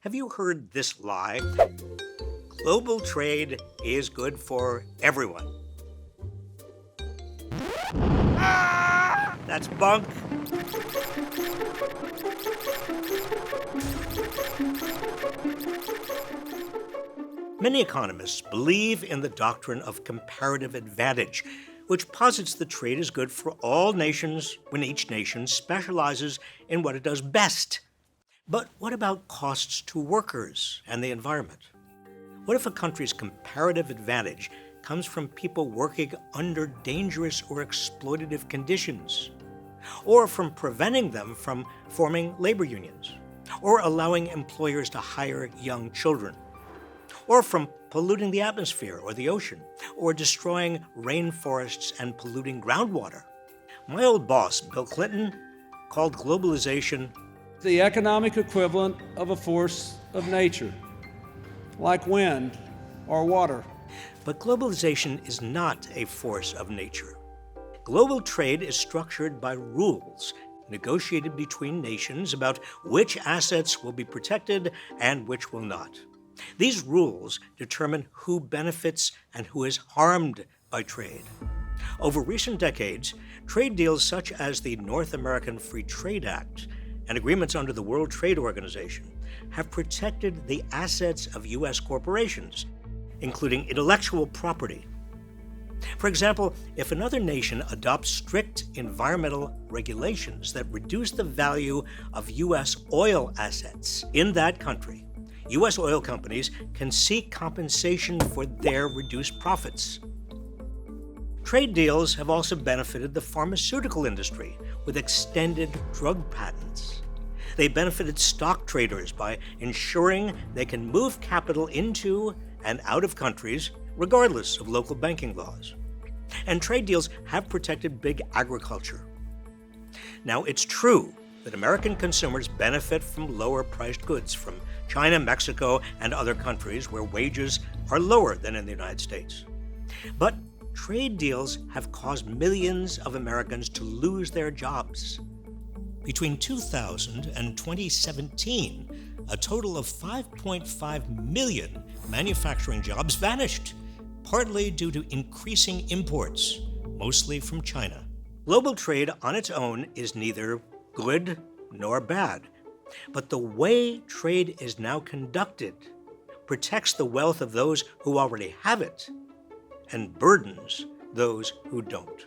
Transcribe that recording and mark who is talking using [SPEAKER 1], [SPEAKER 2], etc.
[SPEAKER 1] Have you heard this lie? Global trade is good for everyone. That's bunk. Many economists believe in the doctrine of comparative advantage, which posits that trade is good for all nations when each nation specializes in what it does best. But what about costs to workers and the environment? What if a country's comparative advantage comes from people working under dangerous or exploitative conditions? Or from preventing them from forming labor unions? Or allowing employers to hire young children? Or from polluting the atmosphere or the ocean? Or destroying rainforests and polluting groundwater? My old boss, Bill Clinton, called globalization
[SPEAKER 2] the economic equivalent of a force of nature, like wind or water.
[SPEAKER 1] But globalization is not a force of nature. Global trade is structured by rules negotiated between nations about which assets will be protected and which will not. These rules determine who benefits and who is harmed by trade. Over recent decades, trade deals such as the North American Free Trade Act and agreements under the World Trade Organization have protected the assets of U.S. corporations, including intellectual property. For example, if another nation adopts strict environmental regulations that reduce the value of U.S. oil assets in that country, U.S. oil companies can seek compensation for their reduced profits. Trade deals have also benefited the pharmaceutical industry with extended drug patents. They benefited stock traders by ensuring they can move capital into and out of countries regardless of local banking laws. And trade deals have protected big agriculture. Now, it's true that American consumers benefit from lower-priced goods from China, Mexico, and other countries where wages are lower than in the United States. But trade deals have caused millions of Americans to lose their jobs. Between 2000 and 2017, a total of 5.5 million manufacturing jobs vanished, partly due to increasing imports, mostly from China. Global trade on its own is neither good nor bad, but the way trade is now conducted protects the wealth of those who already have it and burdens those who don't.